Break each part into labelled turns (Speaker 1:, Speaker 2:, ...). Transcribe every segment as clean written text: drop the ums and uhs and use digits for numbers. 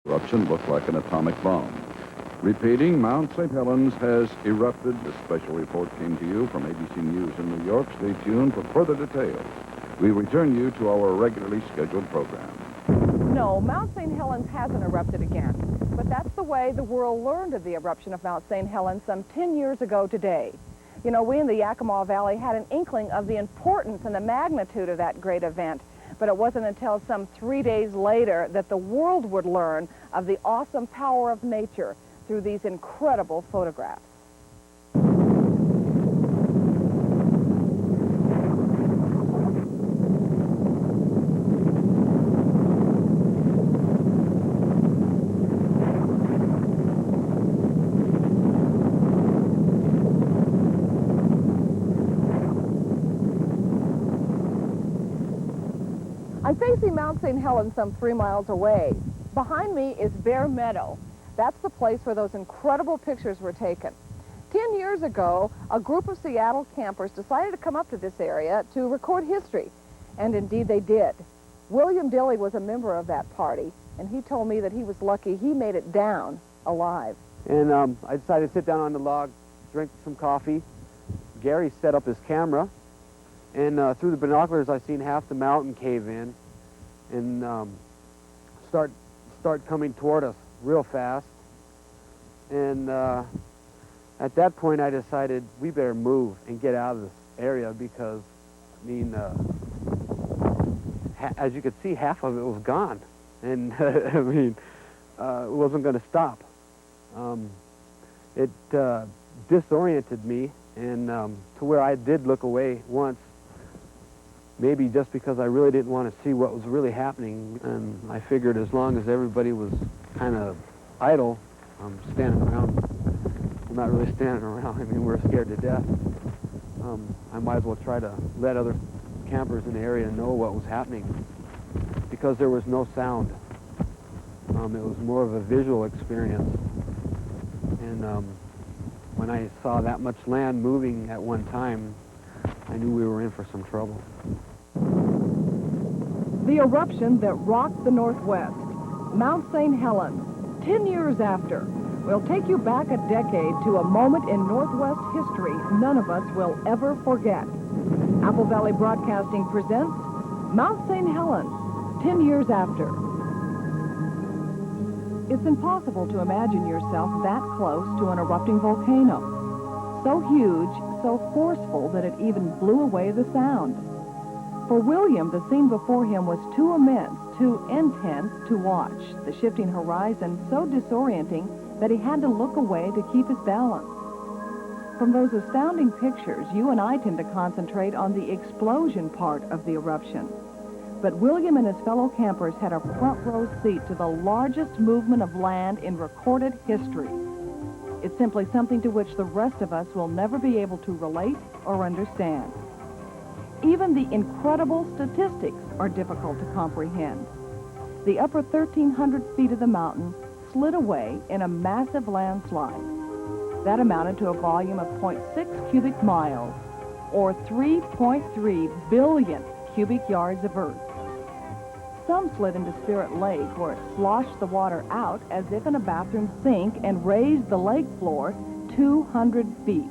Speaker 1: Eruption looked like an atomic bomb. Repeating, Mount St. Helens has erupted. This special report came to you from ABC News in New York. Stay tuned for further details. We return you to our regularly scheduled program.
Speaker 2: No, Mt. St. Helens hasn't erupted again. But that's the way the world learned of the eruption of Mt. St. Helens some 10 years ago today. You know, we in the Yakima Valley had an inkling of the importance and the magnitude of that great event. But it wasn't until some 3 days later that the world would learn of the awesome power of nature through these incredible photographs. I'm facing Mt. St. Helens some 3 miles away. Behind me is Bear Meadow. That's the place where those incredible pictures were taken. 10 years ago, a group of Seattle campers decided to come up to this area to record history. And indeed they did. William Dilley was a member of that party, and he told me that he was lucky he made it down alive.
Speaker 3: And I decided to sit down on the log, drink some coffee. Gary set up his camera, and through the binoculars I seen half the mountain cave in and start coming toward us real fast. And at that point I decided we better move and get out of this area because, I mean, as you could see, half of it was gone. And I mean, it wasn't going to stop. It disoriented me, and to where I did look away once, maybe just because I really didn't want to see what was really happening. And I figured as long as everybody was kind of idle, standing around, well, not really standing around, I mean, we're scared to death. I might as well try to let other campers in the area know what was happening, because there was no sound. It was more of a visual experience. And when I saw that much land moving at one time, I knew we were in for some trouble.
Speaker 2: The eruption that rocked the Northwest, Mt. St. Helens, 10 years after, will take you back a decade to a moment in Northwest history none of us will ever forget. Apple Valley Broadcasting presents Mt. St. Helens, 10 years after. It's impossible to imagine yourself that close to an erupting volcano. So huge, so forceful that it even blew away the sound. For William, the scene before him was too immense, too intense to watch, the shifting horizon so disorienting that he had to look away to keep his balance. From those astounding pictures, you and I tend to concentrate on the explosion part of the eruption. But William and his fellow campers had a front row seat to the largest movement of land in recorded history. It's simply something to which the rest of us will never be able to relate or understand. Even the incredible statistics are difficult to comprehend. The upper 1,300 feet of the mountain slid away in a massive landslide. That amounted to a volume of 0.6 cubic miles, or 3.3 billion cubic yards of earth. Some slid into Spirit Lake, where it sloshed the water out as if in a bathroom sink and raised the lake floor 200 feet.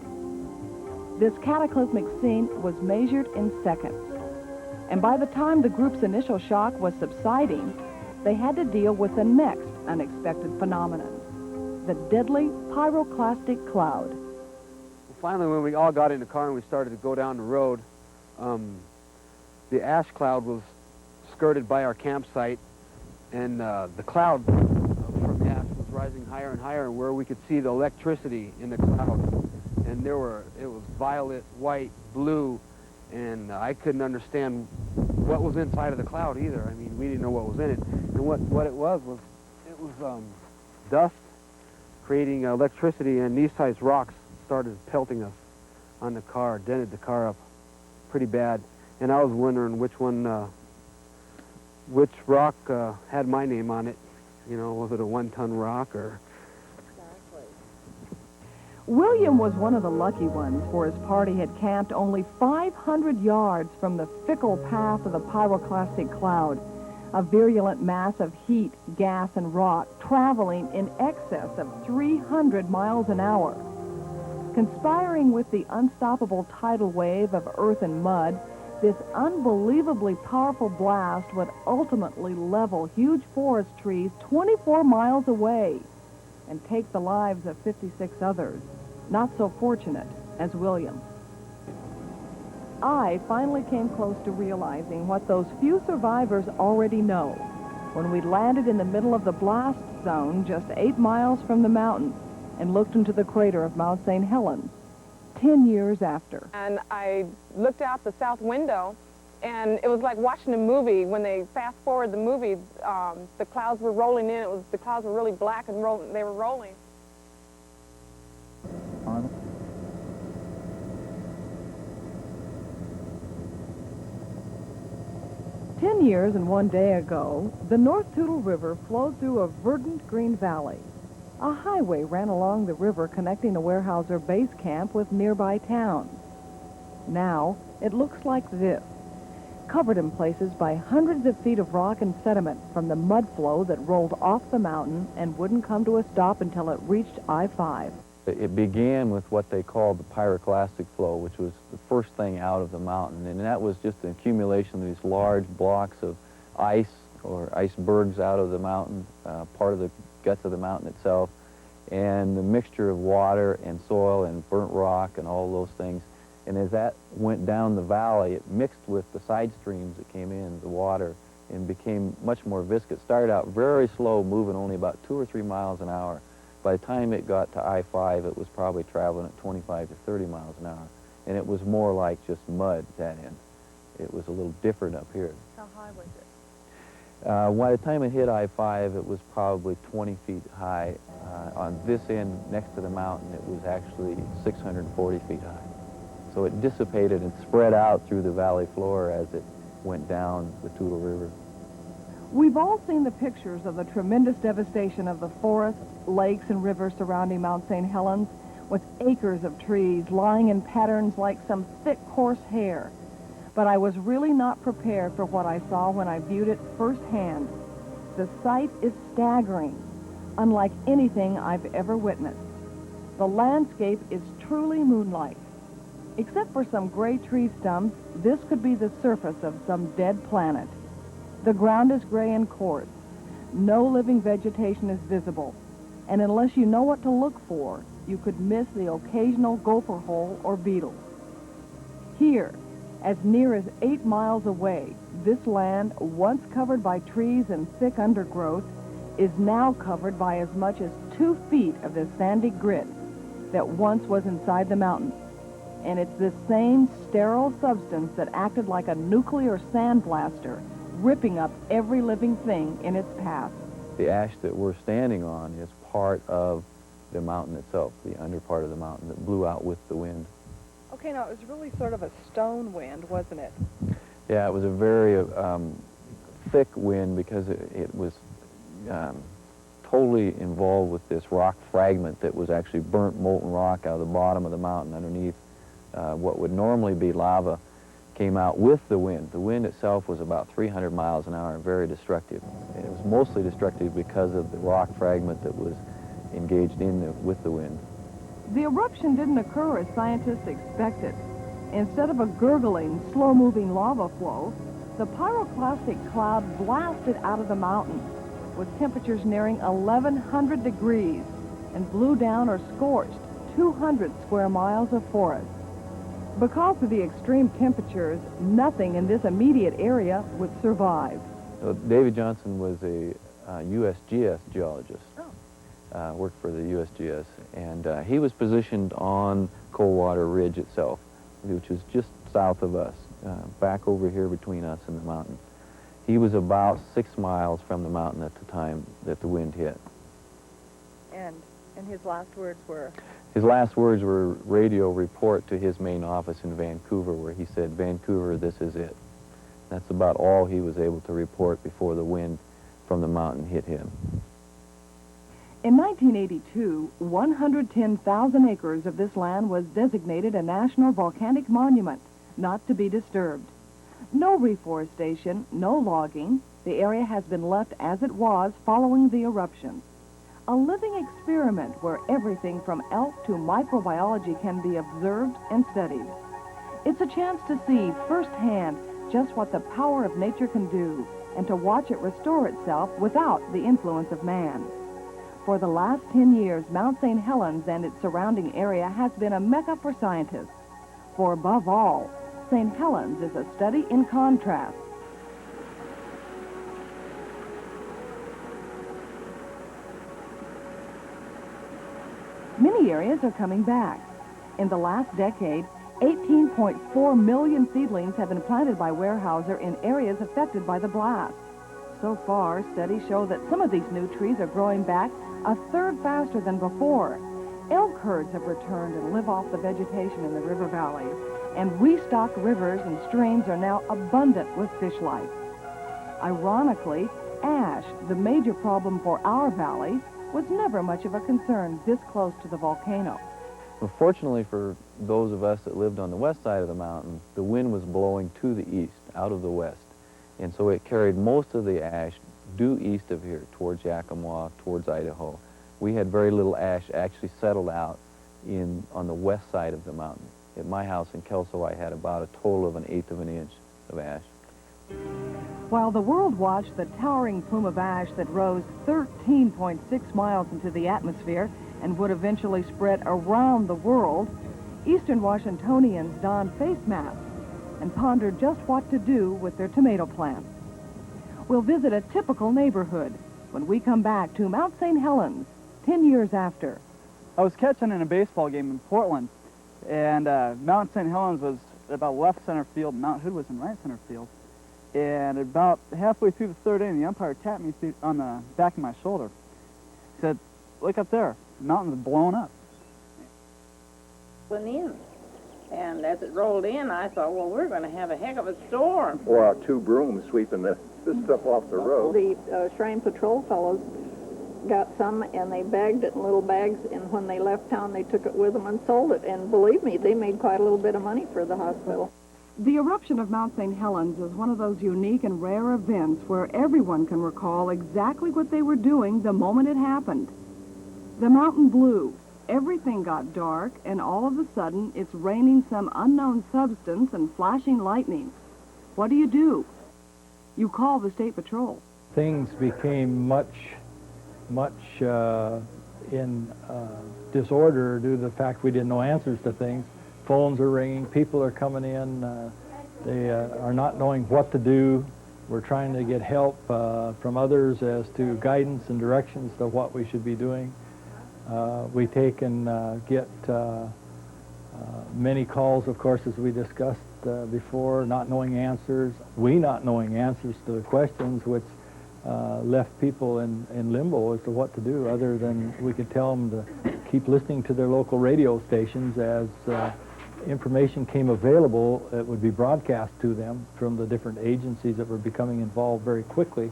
Speaker 2: This cataclysmic scene was measured in seconds. And by the time the group's initial shock was subsiding, they had to deal with the next unexpected phenomenon, the deadly pyroclastic cloud.
Speaker 3: Well, finally, when we all got in the car and we started to go down the road, the ash cloud was skirted by our campsite, and the cloud from the ash was rising higher and higher, where we could see the electricity in the cloud. And it was violet, white, blue, and I couldn't understand what was inside of the cloud either. I mean, we didn't know what was in it. And what it was dust creating electricity, and these sized rocks started pelting us on the car, dented the car up pretty bad. And I was wondering which rock had my name on it. You know, was it a 1-ton rock or...
Speaker 2: William was one of the lucky ones, for his party had camped only 500 yards from the fickle path of the pyroclastic cloud. a virulent mass of heat, gas, and rock traveling in excess of 300 miles an hour. Conspiring with the unstoppable tidal wave of earth and mud, this unbelievably powerful blast would ultimately level huge forest trees 24 miles away and take the lives of 56 others, not so fortunate as William. I finally came close to realizing what those few survivors already know when we landed in the middle of the blast zone just 8 miles from the mountain and looked into the crater of Mt.St. Helens 10 years after.
Speaker 4: And I looked out the south window, and it was like watching a movie. When they fast forward the movie, the clouds were rolling in. The clouds were really black and they were rolling.
Speaker 5: On.
Speaker 2: 10 years and 1 day ago, the North Toutle River flowed through a verdant green valley. A highway ran along the river connecting the Weyerhauser base camp with nearby towns. Now, it looks like this, covered in places by hundreds of feet of rock and sediment from the mud flow that rolled off the mountain and wouldn't come to a stop until it reached I-5.
Speaker 6: It began with what they called the pyroclastic flow, which was the first thing out of the mountain, and that was just an accumulation of these large blocks of ice or icebergs out of the mountain, part of the guts of the mountain itself, and the mixture of water and soil and burnt rock and all those things. And as that went down the valley, it mixed with the side streams that came in, the water, and became much more viscous. It started out very slow, moving only about 2 or 3 miles an hour. By the time it got to I-5, it was probably traveling at 25 to 30 miles an hour. And it was more like just mud at that end. It was a little different up here.
Speaker 2: How high was it?
Speaker 6: By the time it hit I-5, it was probably 20 feet high. On this end, next to the mountain, it was actually 640 feet high. So it dissipated and spread out through the valley floor as it went down the Toutle River.
Speaker 2: We've all seen the pictures of the tremendous devastation of the forests, lakes, and rivers surrounding Mount St. Helens, with acres of trees lying in patterns like some thick, coarse hair. But I was really not prepared for what I saw when I viewed it firsthand. The sight is staggering, unlike anything I've ever witnessed. The landscape is truly moonlight. Except for some gray tree stumps, this could be the surface of some dead planet. The ground is gray and coarse. No living vegetation is visible. And unless you know what to look for, you could miss the occasional gopher hole or beetle. Here, as near as 8 miles away, this land, once covered by trees and thick undergrowth, is now covered by as much as 2 feet of the sandy grit that once was inside the mountain. And it's this same sterile substance that acted like a nuclear sandblaster, ripping up every living thing in its path.
Speaker 6: The ash that we're standing on is part of the mountain itself, the under part of the mountain that blew out with the wind.
Speaker 2: Okay, now it was really sort of a stone wind, wasn't it?
Speaker 6: Yeah, it was a very thick wind because it was totally involved with this rock fragment that was actually burnt molten rock out of the bottom of the mountain underneath. What would normally be lava came out with the wind. The wind itself was about 300 miles an hour and very destructive. And it was mostly destructive because of the rock fragment that was engaged with the wind.
Speaker 2: The eruption didn't occur as scientists expected. Instead of a gurgling, slow-moving lava flow, the pyroclastic cloud blasted out of the mountain with temperatures nearing 1,100 degrees and blew down or scorched 200 square miles of forest. Because of the extreme temperatures, nothing in this immediate area would survive.
Speaker 6: David Johnson was a USGS geologist, worked for the USGS, and he was positioned on Coldwater Ridge itself, which is just south of us, back over here between us and the mountain. He was about 6 miles from the mountain at the time that the wind hit.
Speaker 2: And his last words were?
Speaker 6: His last words were radio report to his main office in Vancouver, where he said, "Vancouver, this is it." That's about all he was able to report before the wind from the mountain hit him.
Speaker 2: In 1982, 110,000 acres of this land was designated a national volcanic monument, not to be disturbed. No reforestation, no logging, The area has been left as it was following the eruption. A living experiment where everything from elk to microbiology can be observed and studied. It's a chance to see firsthand just what the power of nature can do and to watch it restore itself without the influence of man. For the last 10 years, Mt.St. Helens and its surrounding area has been a mecca for scientists. For above all, St. Helens is a study in contrast. Many areas are coming back. In the last decade, 18.4 million seedlings have been planted by Weyerhaeuser in areas affected by the blast. So far, studies show that some of these new trees are growing back a third faster than before. Elk herds have returned and live off the vegetation in the river valleys, and restocked rivers and streams are now abundant with fish life. Ironically, ash, the major problem for our valley, was never much of a concern this close to the volcano.
Speaker 6: Well, fortunately for those of us that lived on the west side of the mountain, the wind was blowing to the east, out of the west. And so it carried most of the ash due east of here, towards Yakima, towards Idaho. We had very little ash actually settled out on the west side of the mountain. At my house in Kelso, I had about a total of 1/8 of an inch of ash.
Speaker 2: While the world watched the towering plume of ash that rose 13.6 miles into the atmosphere and would eventually spread around the world, Eastern Washingtonians donned face masks and pondered just what to do with their tomato plants. We'll visit a typical neighborhood when we come back to Mt.St. Helens 10 years after.
Speaker 5: I was catching in a baseball game in Portland, and Mt.St. Helens was about left center field, Mount Hood was in right center field. And about halfway through the third inning, the umpire tapped me on the back of my shoulder. He said, "Look up there, the mountain's blown up."
Speaker 7: Went in, and as it rolled in, I thought, well, we're going to have a heck of a storm.
Speaker 8: Or out 2 brooms sweeping this stuff off the road.
Speaker 7: The Shrine Patrol fellows got some, and they bagged it in little bags, and when they left town, they took it with them and sold it. And believe me, they made quite a little bit of money for the hospital.
Speaker 2: The eruption of Mt.St. Helens is one of those unique and rare events where everyone can recall exactly what they were doing the moment it happened. The mountain blew, everything got dark, and all of a sudden it's raining some unknown substance and flashing lightning. What do? You call the State Patrol.
Speaker 9: Things became much in disorder due to the fact we didn't know answers to things. Phones are ringing, people are coming in, they are not knowing what to do. We're trying to get help from others as to guidance and directions to what we should be doing. We take and get many calls, of course, as we discussed before, not knowing answers. We not knowing answers to the questions, which left people in limbo as to what to do, other than we could tell them to keep listening to their local radio stations. As information came available, it would be broadcast to them from the different agencies that were becoming involved very quickly.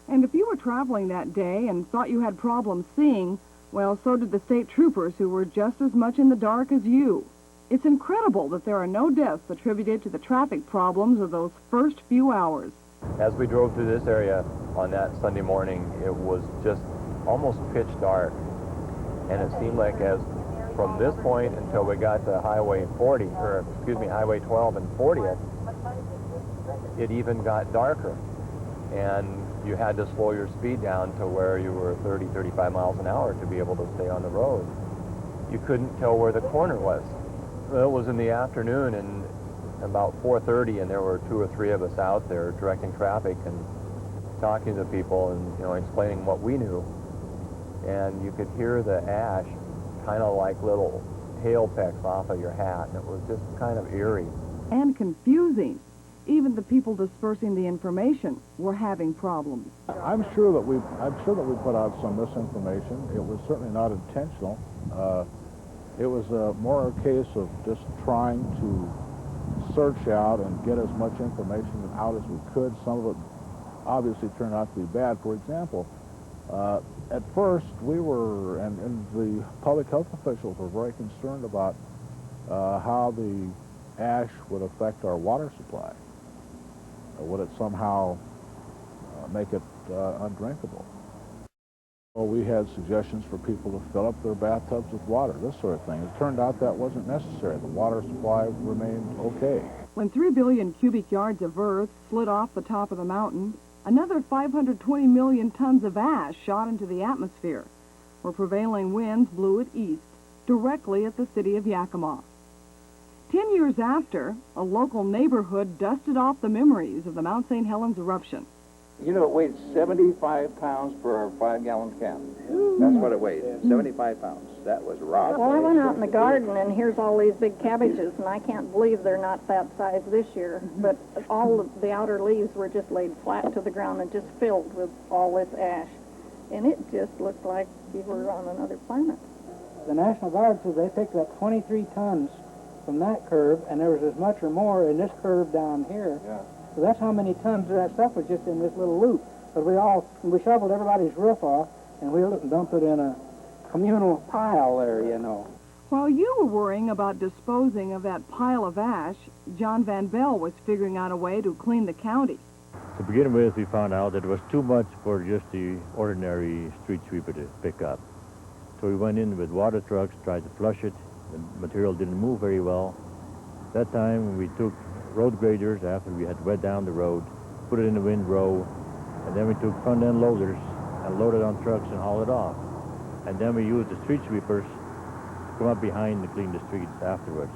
Speaker 2: And if you were traveling that day and thought you had problems seeing, well, so did the state troopers, who were just as much in the dark as you. It's incredible that there are no deaths attributed to the traffic problems of those first few hours.
Speaker 6: As we drove through this area on that Sunday morning, it was just almost pitch dark. And it seemed like as from this point until we got to Highway 40, or excuse me, Highway 12 and 40th, it even got darker. And you had to slow your speed down to where you were 30, 35 miles an hour to be able to stay on the road. You couldn't tell where the corner was. It was in the afternoon, and about 4:30, and there were 2 or 3 of us out there directing traffic and talking to people and explaining what we knew. And you could hear the ash kind of like little hail pecks off of your hat, and it was just kind of eerie.
Speaker 2: And confusing. Even the people dispersing the information were having problems.
Speaker 10: I'm sure that we put out some misinformation. It was certainly not intentional. It was more a case of just trying to search out and get as much information out as we could. Some of it obviously turned out to be bad. For example, at first we were, and the public health officials were very concerned about how the ash would affect our water supply. Would it somehow make it undrinkable. Well, we had suggestions for people to fill up their bathtubs with water, this sort of thing. It turned out that wasn't necessary. The water supply remained okay.
Speaker 2: When 3 billion cubic yards of earth slid off the top of the mountain, another 520 million tons of ash shot into the atmosphere, where prevailing winds blew it east, directly at the city of Yakima. 10 years after, a local neighborhood dusted off the memories of the Mt.St. Helens eruption.
Speaker 11: You know, it weighed 75 pounds for a 5-gallon can. That's what it weighed, 75 pounds. That was rock.
Speaker 7: Well, I went out in the garden, and here's all these big cabbages, and I can't believe they're not that size this year. But all of the outer leaves were just laid flat to the ground and just filled with all this ash. And it just looked like you were on another planet.
Speaker 12: The National Guard said they picked up 23 tons from that curve, and there was as much or more in this curve down here.
Speaker 11: Yeah.
Speaker 12: So that's how many tons of that stuff was just in this little loop. But we shoveled everybody's roof off and wheeled it and dumped it in a communal pile there, you know.
Speaker 2: While you were worrying about disposing of that pile of ash, John Van Bell was figuring out a way to clean the county.
Speaker 13: To begin with, we found out that it was too much for just the ordinary street sweeper to pick up. So we went in with water trucks, tried to flush it. The material didn't move very well. That time we took road graders after we had wet down the road, put it in the windrow, and then we took front-end loaders and loaded on trucks and hauled it off. And then we used the street sweepers to come up behind to clean the streets afterwards.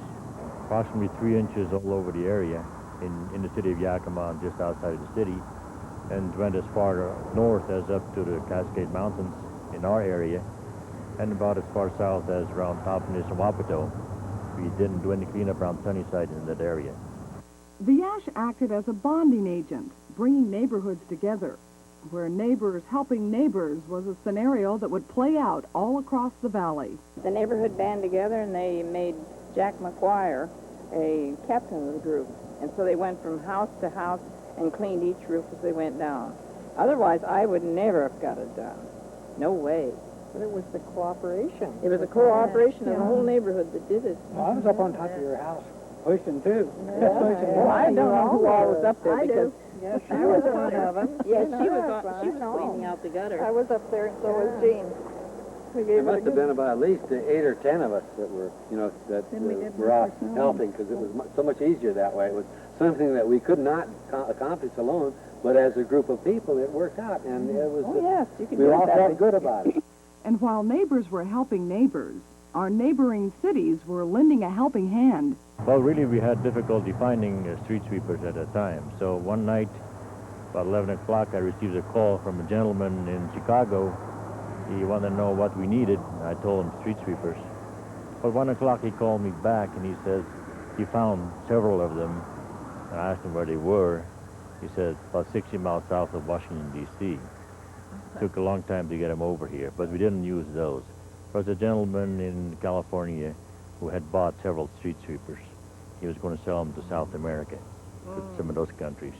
Speaker 13: Approximately 3 inches all over the area in the city of Yakima and just outside of the city, and went as far north as up to the Cascade Mountains in our area, and about as far south as around Tompkins and Wapato. We didn't do any cleanup around Sunnyside in that area.
Speaker 2: The ash acted as a bonding agent, bringing neighborhoods together. Where neighbors helping neighbors was a scenario that would play out all across the valley.
Speaker 14: The neighborhood band together, and they made Jack McGuire a captain of the group. And so they went from house to house and cleaned each roof as they went down. Otherwise, I would never have got it done. No way.
Speaker 7: But it was the cooperation.
Speaker 14: It was a cooperation of the whole neighborhood that did it.
Speaker 12: Well, I was up on top of your house, pushing too.
Speaker 14: Well, I don't know who all was up there because
Speaker 7: Yes, she was one of them.
Speaker 14: yeah, she was cleaning out the gutter.
Speaker 7: I was up there, and so was Jean.
Speaker 11: There must have been about at least 8 or 10 of us that were, you know, that were out helping, because it was so much easier that way. It was something that we could not accomplish alone, but as a group of people, it worked out, and it was.
Speaker 14: Oh yes, you could
Speaker 11: we
Speaker 14: do
Speaker 11: all
Speaker 14: that.
Speaker 11: felt good about it.
Speaker 2: And while neighbors were helping neighbors, our neighboring cities were lending a helping hand.
Speaker 13: Well, really, we had difficulty finding street sweepers at that time. So one night, about 11 o'clock, I received a call from a gentleman in Chicago. He wanted to know what we needed. I told him street sweepers. But 1 o'clock, he called me back, and he says he found several of them. And I asked him where they were. He said about 60 miles south of Washington, D.C. Took a long time to get them over here, but we didn't use those. There was a gentleman in California who had bought several street sweepers. He was going to sell them to South America, to some of those countries.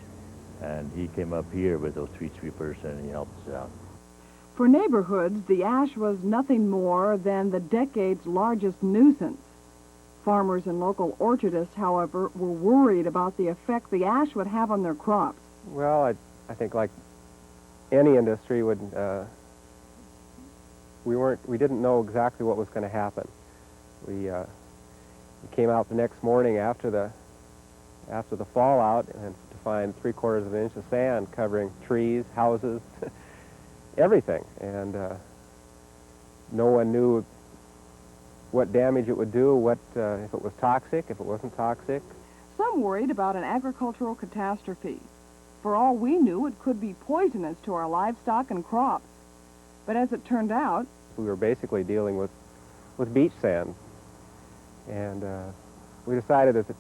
Speaker 13: And he came up here with those street sweepers, and he helped us out.
Speaker 2: For neighborhoods, the ash was nothing more than the decade's largest nuisance. Farmers and local orchardists, however, were worried about the effect the ash would have on their crops.
Speaker 3: Well, I think like any industry would, we didn't know exactly what was going to happen. We came out the next morning after the fallout and to find 3/4 of an inch of sand covering trees, houses, everything, and no one knew what damage it would do, if it was toxic, if it wasn't toxic.
Speaker 2: Some worried about an agricultural catastrophe. For all we knew, it could be poisonous to our livestock and crops. But as it turned out,
Speaker 3: we were basically dealing with beach sand, and we decided that the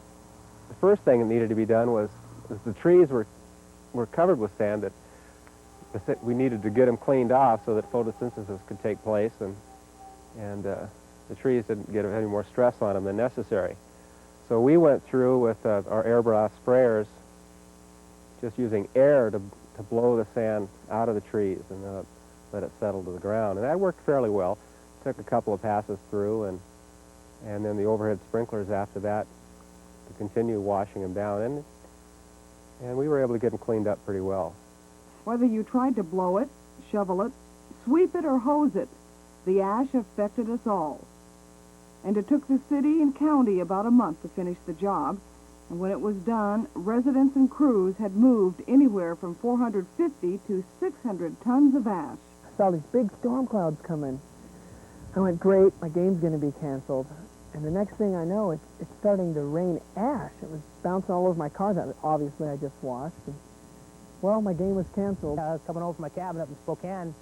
Speaker 3: first thing that needed to be done was the trees were covered with sand, that we needed to get them cleaned off so that photosynthesis could take place, and the trees didn't get any more stress on them than necessary. So we went through with our airbrush sprayers, just using air to blow the sand out of the trees and let it settle to the ground. And that worked fairly well. Took a couple of passes through, and then the overhead sprinklers after that to continue washing them down. And we were able to get them cleaned up pretty well.
Speaker 2: Whether you tried to blow it, shovel it, sweep it, or hose it, the ash affected us all. And it took the city and county about a month to finish the job, and when it was done, residents and crews had moved anywhere from 450 to 600 tons of ash.
Speaker 15: I saw these big storm clouds coming. I went, great, my game's going to be canceled. And the next thing I know, it's starting to rain ash. It was bouncing all over my car that obviously I just washed. And, well, my game was canceled.
Speaker 16: I was coming over from my cabin up in Spokane.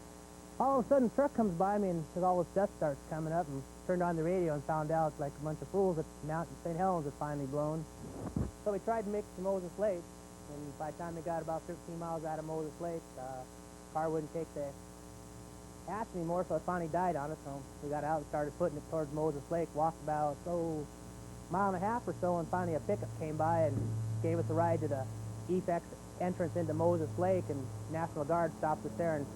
Speaker 16: All of a sudden, a truck comes by me and says all this dust starts coming up, and turned on the radio and found out, like a bunch of fools, that St. Helens had finally blown. So we tried to make it to Moses Lake, and by the time we got about 13 miles out of Moses Lake, the car wouldn't take the ash anymore, so it finally died on us. So we got out and started putting it towards Moses Lake, walked about, a mile and a half or so, and finally a pickup came by and gave us a ride to the EFEX entrance into Moses Lake, and National Guard stopped us there and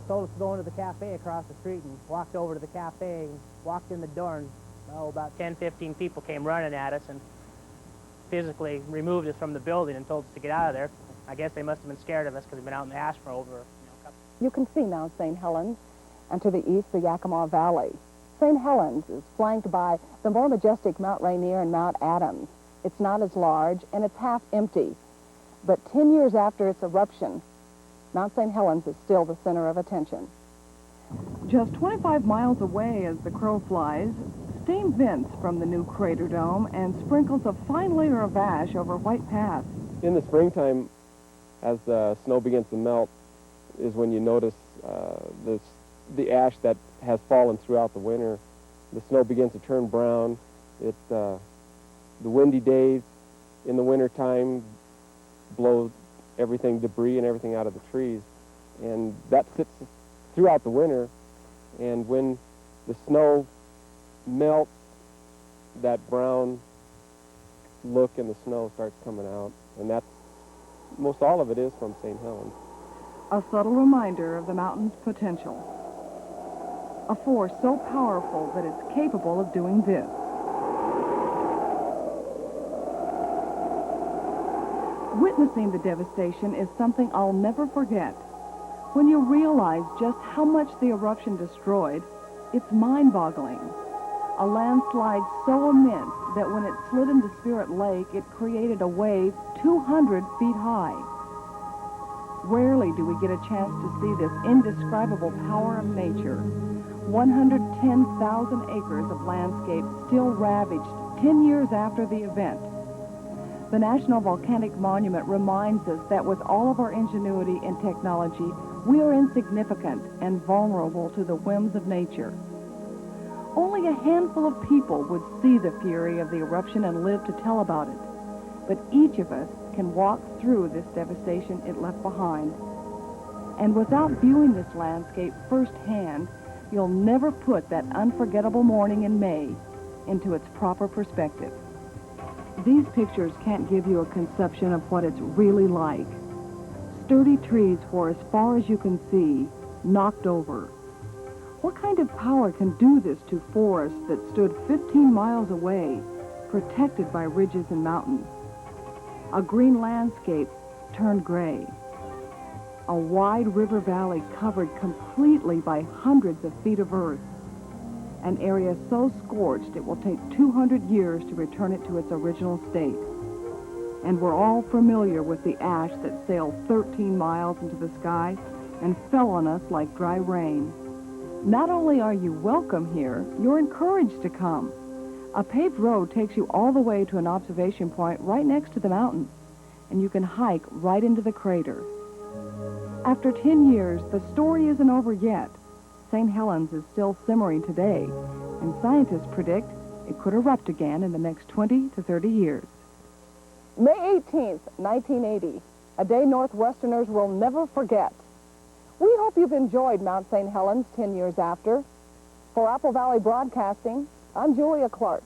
Speaker 16: told us to go into the cafe across the street, and walked over to the cafe and walked in the door, and about 10, 15 people came running at us and physically removed us from the building and told us to get out of there. I guess they must have been scared of us because we've been out in the ash for over a couple.
Speaker 2: You can see Mount St. Helens, and to the east, the Yakima Valley. St. Helens is flanked by the more majestic Mount Rainier and Mount Adams. It's not as large, and it's half empty. But 10 years after its eruption, Mount St. Helens is still the center of attention. Just 25 miles away as the crow flies, steam vents from the new crater dome and sprinkles a fine layer of ash over White Pass.
Speaker 17: In the springtime, as the snow begins to melt, is when you notice the ash that has fallen throughout the winter. The snow begins to turn brown. The windy days in the wintertime blow everything, debris and everything out of the trees. And that sits throughout the winter. And when the snow melts, that brown look in the snow starts coming out. And that's, most all of it is from St. Helens.
Speaker 2: A subtle reminder of the mountain's potential. A force so powerful that it's capable of doing this. Witnessing the devastation is something I'll never forget. When you realize just how much the eruption destroyed, it's mind-boggling. A landslide so immense that when it slid into Spirit Lake, it created a wave 200 feet high. Rarely do we get a chance to see this indescribable power of nature. 110,000 acres of landscape still ravaged 10 years after the event. The National Volcanic Monument reminds us that with all of our ingenuity and technology, we are insignificant and vulnerable to the whims of nature. Only a handful of people would see the fury of the eruption and live to tell about it. But each of us can walk through this devastation it left behind. And without viewing this landscape firsthand, you'll never put that unforgettable morning in May into its proper perspective. These pictures can't give you a conception of what it's really like. Sturdy trees for as far as you can see, knocked over. What kind of power can do this to forests that stood 15 miles away, protected by ridges and mountains? A green landscape turned gray. A wide river valley covered completely by hundreds of feet of earth. An area so scorched it will take 200 years to return it to its original state. And we're all familiar with the ash that sailed 13 miles into the sky and fell on us like dry rain. Not only are you welcome here, you're encouraged to come. A paved road takes you all the way to an observation point right next to the mountain, and you can hike right into the crater. After 10 years, the story isn't over yet. St. Helens is still simmering today, and scientists predict it could erupt again in the next 20 to 30 years. May 18th, 1980, a day Northwesterners will never forget. We hope you've enjoyed Mount St. Helens 10 years after. For Apple Valley Broadcasting, I'm Julia Clark.